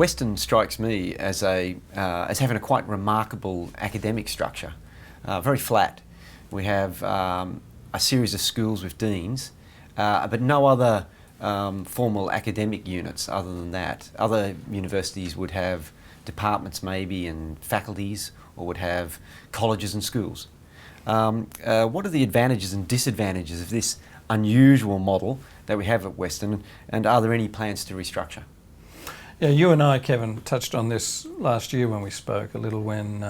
Western strikes me as as having a quite remarkable academic structure, very flat. We have a series of schools with deans, but no other formal academic units other than that. Other universities would have departments maybe and faculties, or would have colleges and schools. What are the advantages and disadvantages of this unusual model that we have at Western, and are there any plans to restructure? Yeah, you and I, Kevin, touched on this last year when we spoke a little, when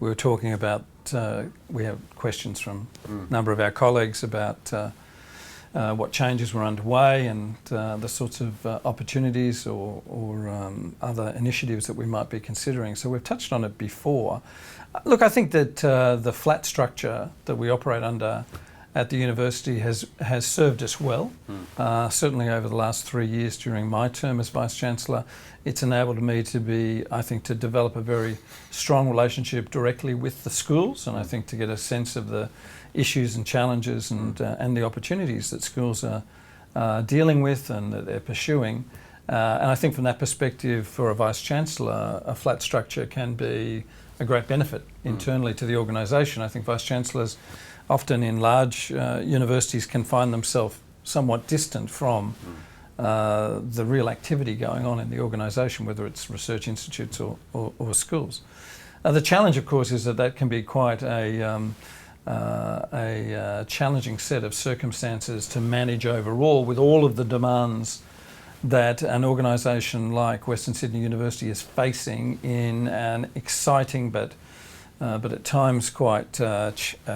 we were talking about, we have questions from a number of our colleagues about what changes were underway and the sorts of opportunities or other initiatives that we might be considering. So we've touched on it before. Look, I think that the flat structure that we operate under at the university has served us well. Certainly over the last 3 years during my term as Vice-Chancellor, it's enabled me to develop a very strong relationship directly with the schools, and I think to get a sense of the issues and challenges and the opportunities that schools are dealing with and that they're pursuing. And I think from that perspective, for a Vice-Chancellor, a flat structure can be a great benefit internally to the organisation. I think Vice-Chancellors often in large universities can find themselves somewhat distant from the real activity going on in the organisation, whether it's research institutes or schools. The challenge, of course, is that can be quite a challenging set of circumstances to manage overall, with all of the demands that an organisation like Western Sydney University is facing in an exciting but at times quite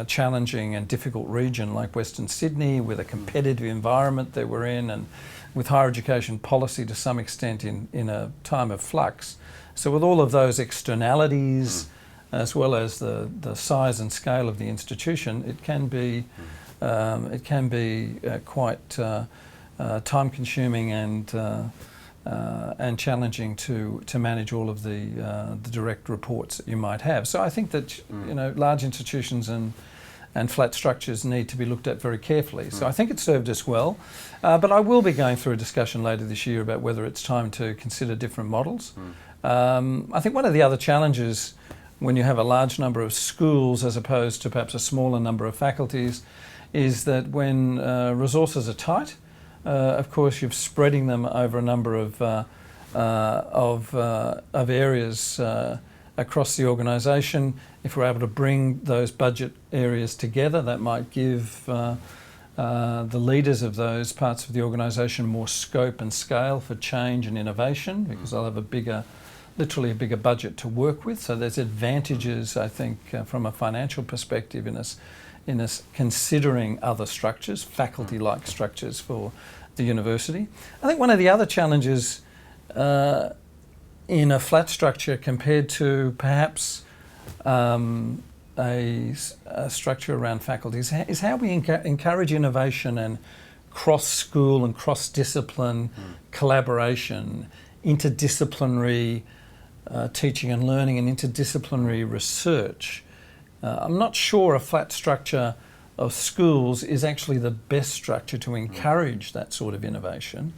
challenging and difficult region like Western Sydney, with a competitive environment that we're in, and with higher education policy to some extent in a time of flux. So with all of those externalities, as well as the size and scale of the institution, it can be quite time-consuming and challenging to manage all of the direct reports that you might have. So I think that large institutions and flat structures need to be looked at very carefully. So I think it served us well, but I will be going through a discussion later this year about whether it's time to consider different models. I think one of the other challenges when you have a large number of schools as opposed to perhaps a smaller number of faculties is that when resources are tight, of course, you're spreading them over a number of areas across the organisation. If we're able to bring those budget areas together, that might give the leaders of those parts of the organisation more scope and scale for change and innovation, because they'll have literally a bigger budget to work with. So there's advantages, I think, from a financial perspective in us considering other structures, faculty-like structures for the university. I think one of the other challenges in a flat structure compared to perhaps a structure around faculties is how we encourage innovation and cross-school and cross-discipline collaboration, interdisciplinary teaching and learning and interdisciplinary research. I'm not sure a flat structure of schools is actually the best structure to encourage that sort of innovation.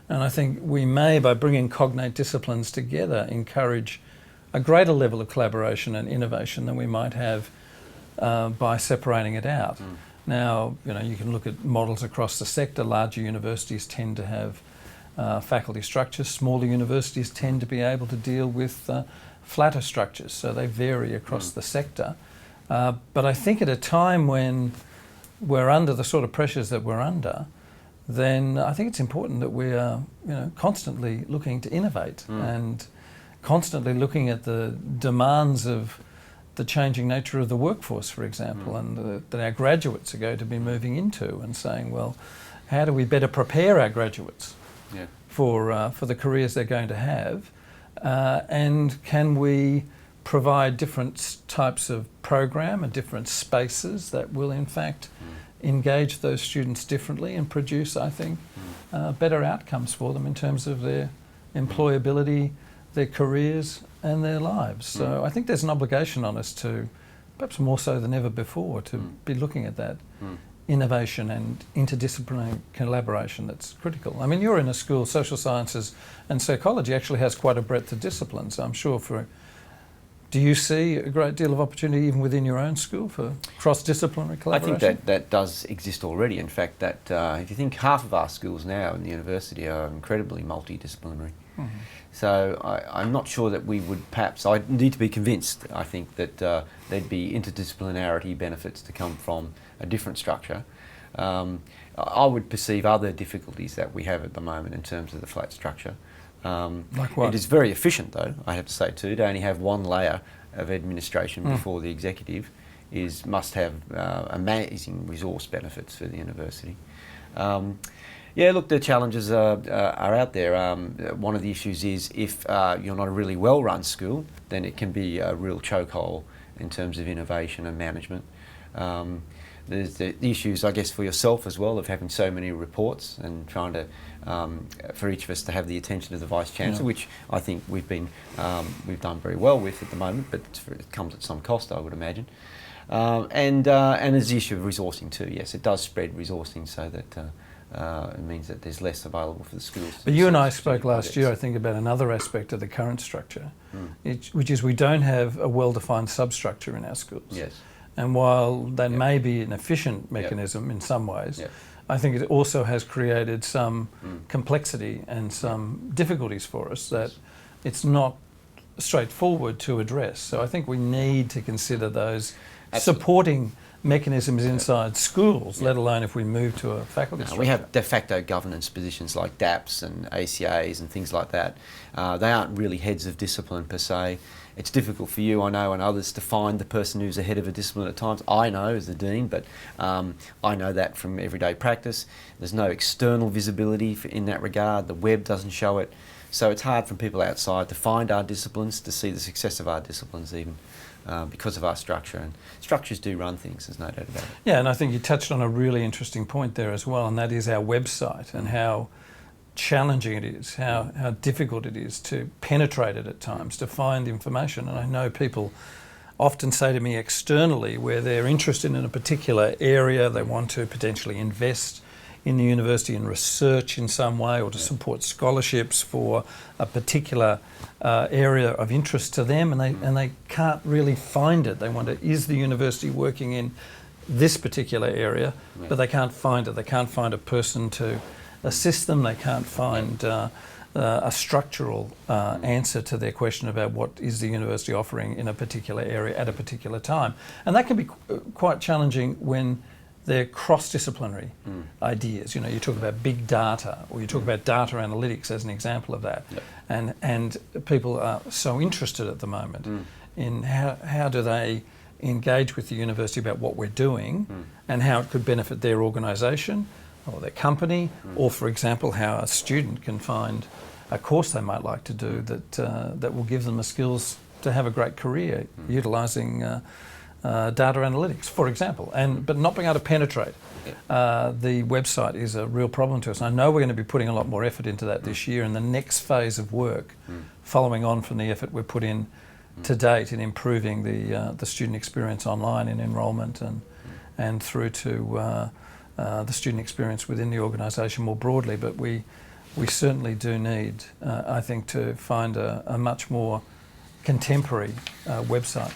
And I think we may, by bringing cognate disciplines together, encourage a greater level of collaboration and innovation than we might have by separating it out. Now, you can look at models across the sector. Larger universities tend to have faculty structures. Smaller universities tend to be able to deal with flatter structures, so they vary across the sector. But I think at a time when we're under the sort of pressures that we're under, then I think it's important that we are constantly looking to innovate and constantly looking at the demands of the changing nature of the workforce, for example, and that our graduates are going to be moving into, and saying, well, how do we better prepare our graduates for the careers they're going to have, and can we provide different types of program and different spaces that will in fact engage those students differently and produce, I think, better outcomes for them in terms of their employability, their careers and their lives. So I think there's an obligation on us to, perhaps more so than ever before, to be looking at that innovation and interdisciplinary collaboration that's critical. I mean, you're in a school, social sciences and psychology actually has quite a breadth of disciplines, I'm sure. Do you see a great deal of opportunity even within your own school for cross-disciplinary collaboration? I think that does exist already. In fact, that if you think half of our schools now in the university are incredibly multidisciplinary. Mm-hmm. So I'm not sure that we would perhaps, I need to be convinced, I think, that there'd be interdisciplinarity benefits to come from a different structure. I would perceive other difficulties that we have at the moment in terms of the flat structure. Like what? It is very efficient, though, I have to say too, to only have one layer of administration before the executive must have amazing resource benefits for the university. Yeah, look, the challenges are out there. One of the issues is if you're not a really well-run school, then it can be a real chokehold in terms of innovation and management. There's the issues, I guess, for yourself as well of having so many reports and trying to, for each of us to have the attention of the Vice Chancellor, which I think we've done very well with at the moment, but it comes at some cost, I would imagine. And there's the issue of resourcing too. Yes, it does spread resourcing so that it means that there's less available for the schools. But you and I spoke last year, I think, about another aspect of the current structure, which is we don't have a well-defined substructure in our schools. Yes. And while that may be an efficient mechanism in some ways, I think it also has created some complexity and some difficulties for us that it's not straightforward to address. So I think we need to consider those supporting mechanisms inside schools, let alone if we move to a faculty structure. We have de facto governance positions like DAPs and ACAs and things like that. They aren't really heads of discipline per se. It's difficult for you, I know, and others to find the person who's the head of a discipline at times. I know as the dean, but I know that from everyday practice. There's no external visibility in that regard. The web doesn't show it. So it's hard for people outside to find our disciplines, to see the success of our disciplines even. Because of our structure, and structures do run things, there's no doubt about it. Yeah, and I think you touched on a really interesting point there as well, and that is our website and how challenging it is, how difficult it is to penetrate it at times, to find information. And I know people often say to me externally where they're interested in a particular area, they want to potentially invest in the university in research in some way or to support scholarships for a particular area of interest to them, and they can't really find it. They wonder, is the university working in this particular area? But they can't find it. They can't find a person to assist them. They can't find a structural answer to their question about what is the university offering in a particular area at a particular time. And that can be quite challenging when they're cross-disciplinary ideas. You know, you talk about big data, or you talk about data analytics as an example of that. And people are so interested at the moment in how do they engage with the university about what we're doing and how it could benefit their organisation or their company, or, for example, how a student can find a course they might like to do that will give them the skills to have a great career utilising data analytics, for example, but not being able to penetrate. The website is a real problem to us. I know we're going to be putting a lot more effort into that this year, and the next phase of work, following on from the effort we've put in to date in improving the student experience online in enrolment and through to the student experience within the organisation more broadly. But we certainly do need, I think, to find a much more contemporary website.